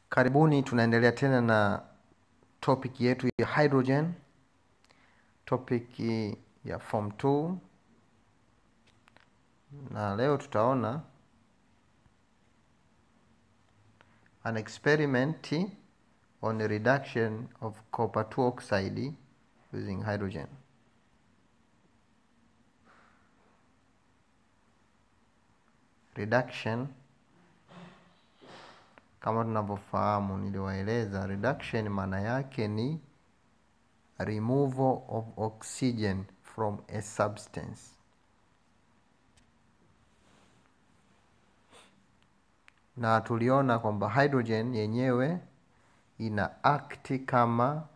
Karibuni, tunaendelea tena na topic yetu ya hydrogen, topic ya form 2, na leo tutaona an experiment on the reduction of copper 2 oxide using hydrogen. Reduction, kama tunavyofahamu, niliwaeleza reduction maana yake ni removal of oxygen from a substance. Na tuliona kwamba hydrogen yenyewe ina act kama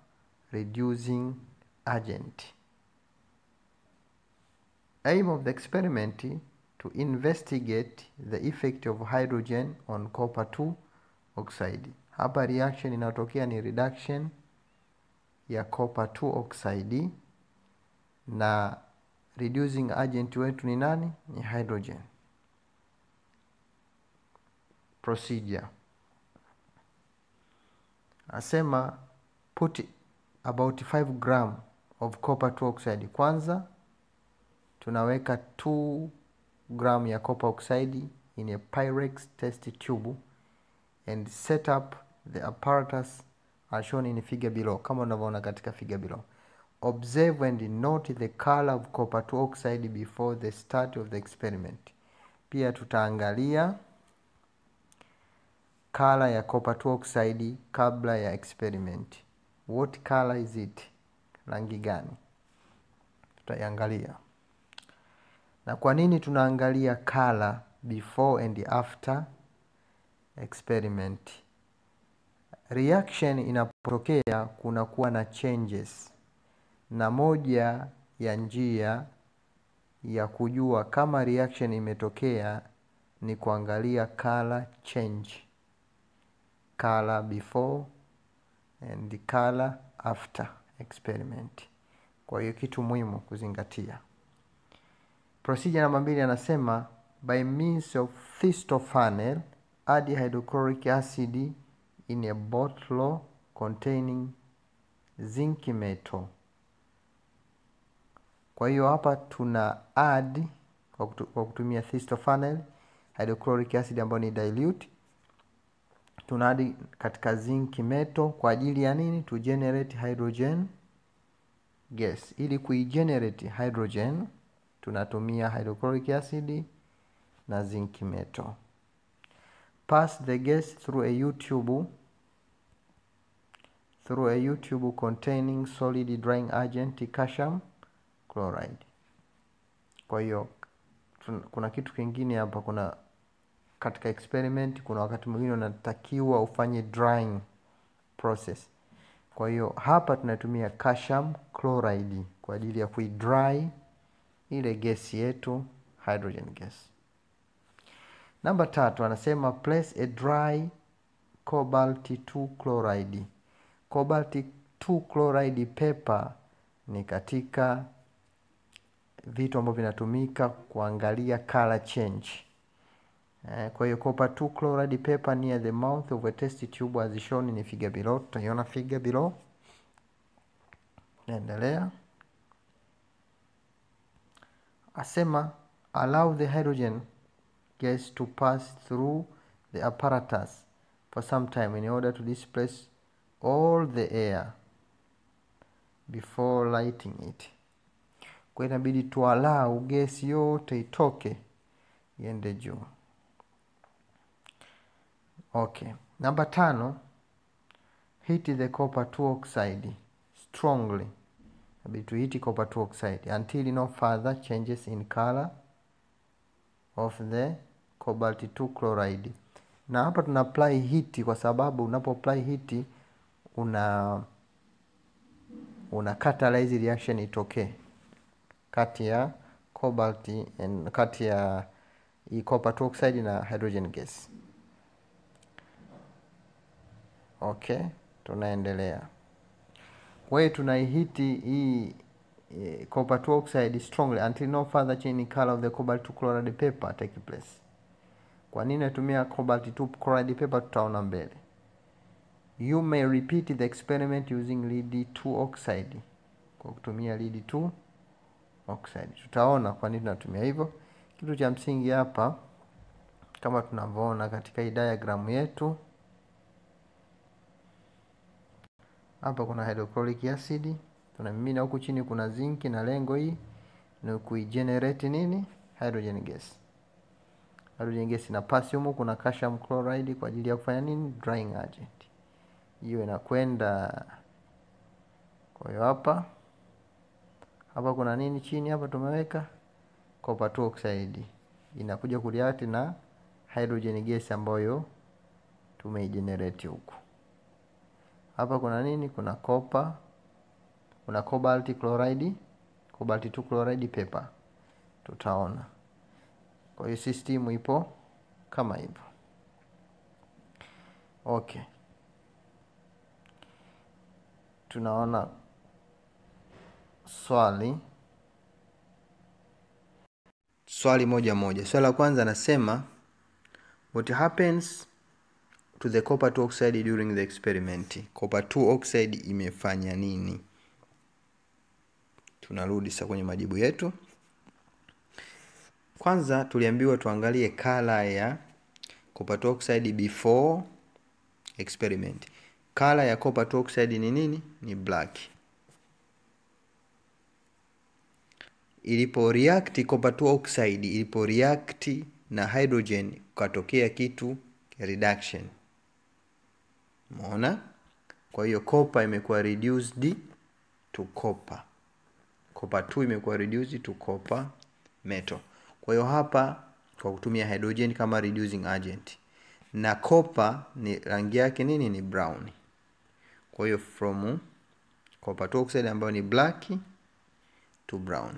reducing agent. Aim of the experiment to investigate the effect of hydrogen on copper 2 oxide. Hapa reaction inatokea ni reduction ya copper 2 oxide, na reducing agent wetu ni nani? Ni hydrogen. Procedure. Asema put about 5 gram of copper 2 oxide. Kwanza tunaweka 2 gram ya copper oxide in a Pyrex test tube and set up the apparatus as shown in figure below, kama unavyoona katika figure below. Observe and note the color of copper 2 oxide before the start of the experiment. Pia tutaangalia color ya copper 2 oxide kabla ya experiment. What color is it? Rangi gani? Tutaiangalia. Na kwa nini tunaangalia color before and after experiment? Reaction inapotokea kunakuwa na changes, na moja ya njia ya kujua kama reaction imetokea ni kuangalia color change, color before and color after experiment. Kwa hiyo kitu muhimu kuzingatia. Procedure namba 2 anasema by means of Thisto funnel add hydrochloric acid in a bottle containing zinc metal. Kwa hiyo hapa tuna add kwa kutumia Thisto funnel hydrochloric acid ambayo ni dilute. Tuna add katika zinc metal kwa ajili ya nini? To generate hydrogen gas. Ili kuigenerate hydrogen tunatumia hydrochloric acid na zinc metal. Pass the gas through a U-tube containing solid drying agent calcium chloride. Kwa hiyo kuna kitu kingine hapa, kuna katika experiment kuna wakati mwingine unatakiwa ufanye drying process. Kwa hiyo hapa tunatumia calcium chloride kwa ajili ya kuidry ile gesi yetu, hydrogen gas. Namba 3 anasema place a dry cobalt 2 chloride. Cobalt 2 chloride paper ni katika vitu ambavyo vinatumika kuangalia color change. Kwa hiyo copper 2 chloride paper near the mouth of a test tube as shown in figure below. Tutaiona figure below. Naendelea. Asema allow the hydrogen gas to pass through the apparatus for some time in order to displace all the air before lighting it. Kwa inabidi tuallow gesi yote itoke iende juu. Okay. Number 5, heat the copper 2 oxide strongly. Inabidi to heat copper 2 oxide until no further changes in color of the cobalt 2 chloride. Na hapa tuna apply heat kwa sababu unapo apply heat una catalyze reaction itokee kati ya cobalt and kati ya copper 2 oxide na hydrogen gas. Okay, tunaendelea. Kwa hiyo tunaihiti hii copper 2 oxide strongly until no further change in color of the cobalt 2 chloride paper take place. Kwa nini natumia cobalt 2 chloride paper tutaona mbele. You may repeat the experiment using lead 2 oxide, kwa kutumia lead 2 oxide. Tutaona kwa nini tunatumia hivyo. Kitu cha msingi hapa kama tunavyoona katika hii diagram yetu, hapa kuna hydrochloric acid, tunamimina huku chini kuna zinc, na lengo hii ni kuigenerate nini? Hydrogen gas. Hydrogen gas na pass humu kuna calcium chloride kwa ajili ya kufanya nini? Drying agent. Hiyo inakwenda, kwa hiyo hapa kuna nini chini hapa tumeweka? Copper 2 oxide. Inakuja kureact na hydrogen gas ambayo tumeigenerate huku. Hapa kuna nini? Kuna copper, kuna cobalt chloride, cobalt 2 chloride paper. Tutaona. Kwa hiyo system ipo kama hivyo. Okay. Tunaona swali moja. Swali la kwanza nasema, what happens to the copper 2 oxide during the experiment? Copper 2 oxide imefanya nini? Tunarudi sasa kwenye majibu yetu. Kwanza tuliambiwa tuangalie color ya copper 2 oxide before experiment. Color ya copper 2 oxide ni nini? Ni black. Ilipo react copper 2 oxide, ilipo react na hydrogen, katokea kitu reduction. Umeona? Kwa hiyo copper imekuwa reduced to copper. Copper 2 imekuwa reduced to copper metal. Kwa hiyo hapa kwa kutumia hydrogen kama reducing agent, na copper ni rangi yake nini? Ni brown. Kwa hiyo from copper 2 oxide ambayo ni black to brown.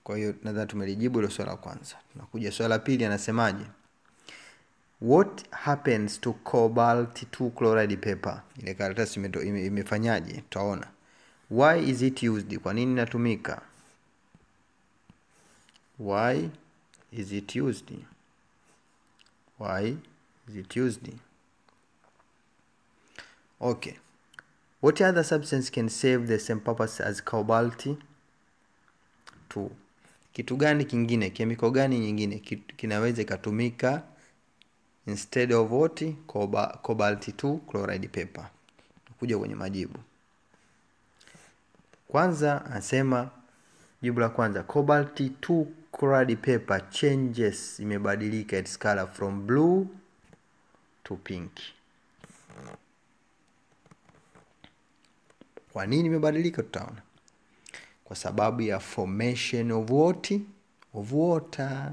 Kwa hiyo nadhani tumelijibu ile swali la kwanza. Tunakuja swali la pili, anasemaje? What happens to cobalt 2 chloride paper? Ile karatasi imefanyaje? Tutaona. Why is it used? Kwa nini inatumika? Why is it used? Why is it used? Okay. What other substance can serve the same purpose as cobalt 2? Kitu gani kingine, chemical gani nyingine kinaweza ikatumika instead of what? Cobalt 2 chloride paper. Kuja kwenye majibu. Kwanza anasema, jibu la kwanza, cobalt 2 chloride paper changes, imebadilika its color from blue to pink. Kwa nini imebadilika? Tutaona. Kwa sababu ya formation of what? Of water.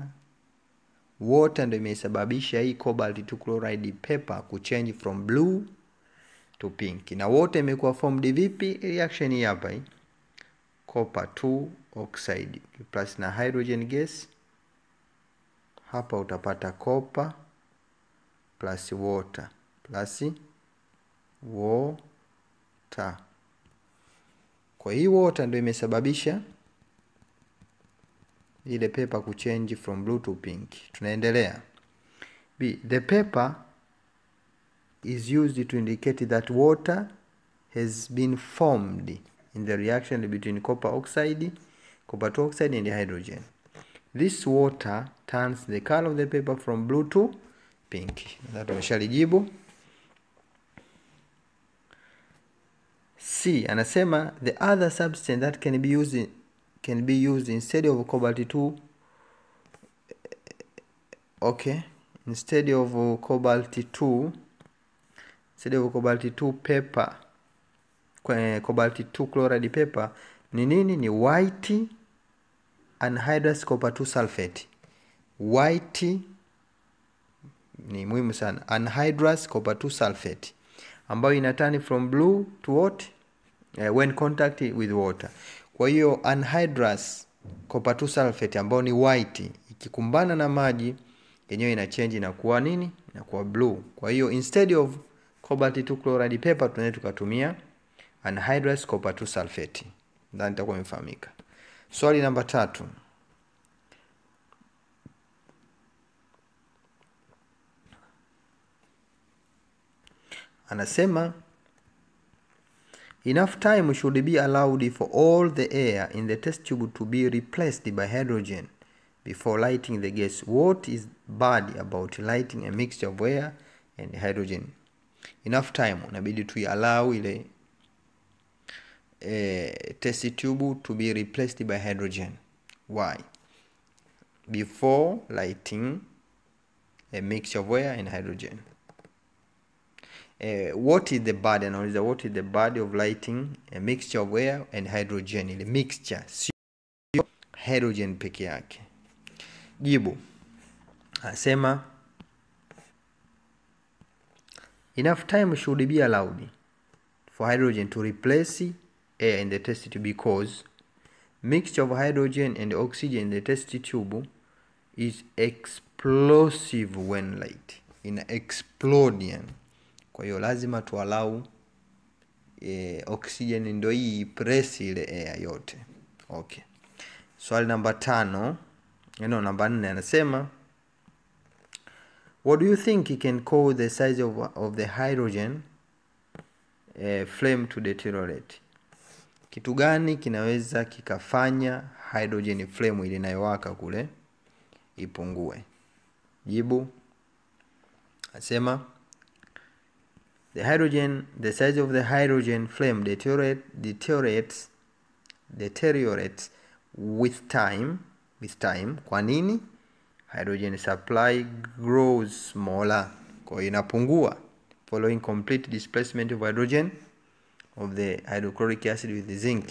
Water ndio imesababisha hii cobalt 2 chloride paper kuchange from blue to pink. Na water imekuwa formed vipi? Reaction hii hapa hii. Copper 2 oxide plus na hydrogen gas. Hapa utapata copper plus water plus water. Kwa hii water ndio imesababisha ile paper kuchange from blue to pink. Tunaendelea. B. The paper is used to indicate that water has been formed in the reaction between copper oxide, copper 2 oxide and hydrogen. This water turns the color of the paper from blue to pink. Ndio tumeshalijibu. C. Anasema the other substance that can be used instead of cobalt 2. Okay, instead of cobalt 2 paper, cobalt 2 chloride paper ni nini? Ni white anhydrous copper 2 sulfate. White ni muhimu sana. Anhydrous copper 2 sulfate ambayo inatani from blue to what? When contact with water. Kwa hiyo anhydrous copper 2 sulfate ambayo ni white ikikumbana na maji yenyewe ina change na kuwa nini? Inakuwa blue. Kwa hiyo instead of cobalt 2 chloride paper tunaweza tukatumia anhydrous copper 2 sulfate. Ndani itakuwa imefahamika. Swali namba 3. Anasema enough time should be allowed for all the air in the test tube to be replaced by hydrogen before lighting the gas. What is bad about lighting a mixture of air and hydrogen? Enough time, unabidi tu allow ile test tube to be replaced by hydrogen. Why? Before lighting a mixture of air and hydrogen. What is the bad? Anauliza what is the bad of lighting a mixture of air and hydrogen? Ile mixture, sio hydrogen peke yake. Jibu. Anasema enough time should be allowed for hydrogen to replace air in the test tube because mixture of hydrogen and oxygen in the test tube is explosive when light. Ina explode. Kwa hiyo lazima tu allow oxygen ndio hii press ile air yote. Okay. Swali namba 5, namba 4 anasema what do you think it can cause the size of the hydrogen flame to deteriorate? Kitu gani kinaweza kikafanya hydrogen flame ile inayowaka kule ipungue? Jibu. Anasema the size of the hydrogen flame deteriorates with time. Kwa nini? Hydrogen supply grows smaller. Kwa hiyo inapungua following complete displacement of hydrogen of the hydrochloric acid with the zinc.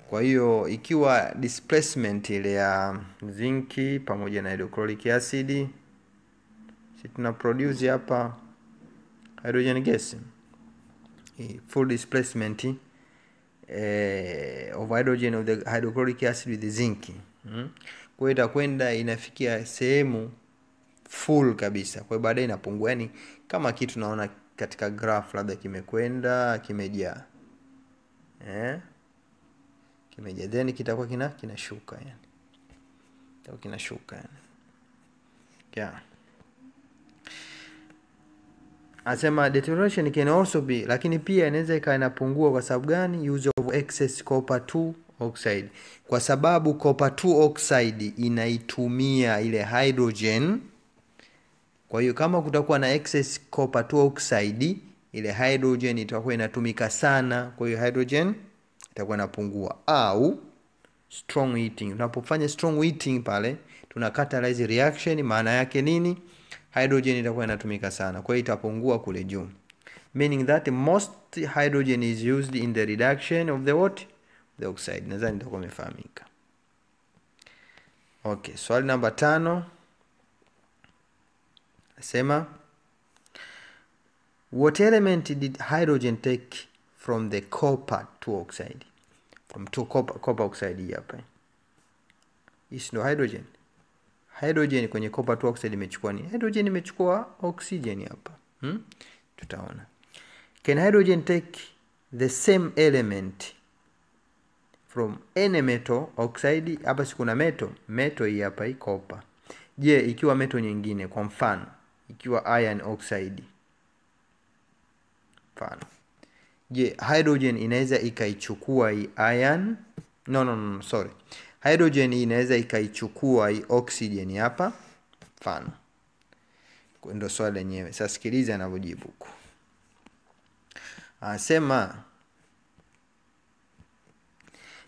Kwa hiyo ikiwa displacement ile ya zinc pamoja na hydrochloric acid, si tuna produce hapa hydrogen gas. Full displacement of hydrogen of the hydrochloric acid with the zinc. Kwa hiyo itakwenda inafikia sehemu full kabisa. Kwa hiyo baadaye inapungua, yani kama kitu naona katika graph labda kimekwenda kimejaa. Kimejaa then kitakuwa kinashuka yani. Kitakuwa kinashuka yani. Yeah. Anasema deterioration can also be, lakini pia inaweza ikawa inapungua kwa sababu gani? Use of excess copper 2 oxide. Kwa sababu copper 2 oxide inaitumia ile hydrogen. Kwa hiyo kama kutakuwa na excess copper 2 oxide, ile hydrogen itakuwa inatumika sana, kwa hiyo hydrogen itakuwa inapungua. Au strong heating. Tunapofanya strong heating pale tuna catalyze reaction, maana yake nini? Hydrogen itakuwa inatumika sana, kwa hiyo itapungua kule juu. Meaning that most hydrogen is used in the reduction of the what? The oxide. Nadhani itakuwa imefahamika. Okay, swali namba 5. Nasema what element did hydrogen take from the copper 2 oxide? From copper oxide hapa. Is no hydrogen. Hydrogen kwenye copper 2 oxide imechukua nini? Hydrogen imechukua oxygen hapa. Tutaona. Can hydrogen take the same element from any metal oxide? Hapa si kuna metal hii hapa hii copper. Je, ikiwa metal nyingine, kwa mfano ikiwa iron oxide mfano, je hydrogen inaweza ikaichukua hii iron? No, sorry. Hydrogen inaweza ikaichukua hii oxygen hapa mfano. Ndio swali lenyewe. Sasa sikiliza anavyojibu huko. Anasema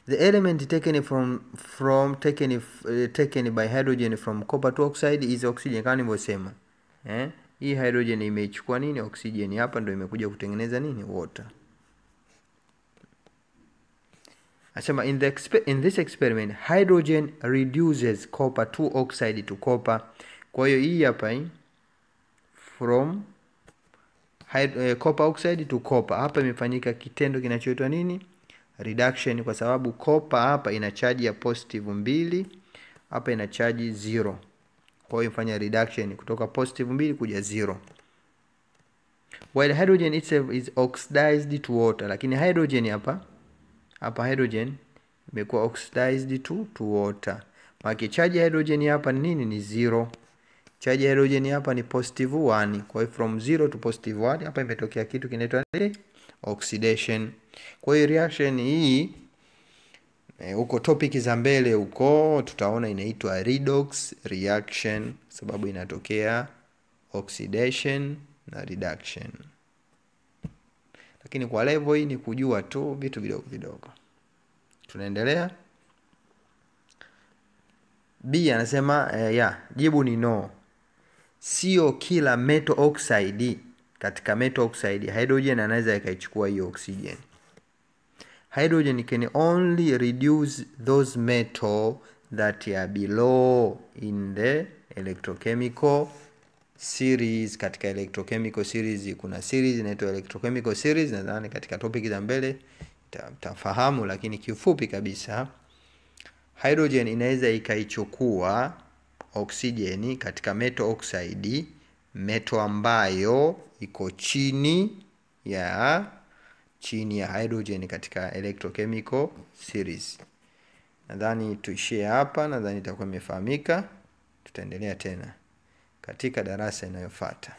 the element taken by hydrogen from copper 2 oxide is oxygen, kama nilivyosema. Hii hydrogen imechukua nini? Oxygen. Hapa ndio imekuja kutengeneza nini? Water. Asema in this experiment hydrogen reduces copper 2 oxide to copper. Kwa hiyo hii hapa hii from copper oxide to copper, hapa imefanyika kitendo kinachoitwa nini? Reduction, kwa sababu copper hapa ina charge ya positive 2, hapa ina charge 0. Kwa hiyo ifanya reduction kutoka positive 2 kuja 0. While hydrogen itself is oxidized to water, lakini hydrogen hapa hydrogen imekuwa oxidized to water. Maana charge ya hydrogen hapa ni nini? Ni 0. Charge ya hydrogen hapa ni +1. Kwa hiyo from 0 to +1 hapa imetokea kitu kinaitwa oxidation. Kwa hiyo reaction hii huko topic za mbele huko tutaona inaitwa redox reaction, sababu inatokea oxidation na reduction. Lakini kwa level hii ni kujua tu vitu vidogo vidogo. Tunaendelea. B anasema jibu ni no. Sio kila metal oxide, katika metal oxide hydrogen anaweza ikaichukua hiyo oxygen. Hydrogen can only reduce those metal that are below in the electrochemical series. Katika electrochemical series kuna series inaitwa electrochemical series, nadhani katika topic za mbele tafahamu, lakini kiufupi kabisa hydrogen inaweza ikaichukua oxygen katika metal oxide, metal ambayo iko chini ya hydrogen katika electrochemical series. Nadhani tuishie hapa, nadhani itakuwa imefahamika. Tutaendelea tena katika darasa inayofuata.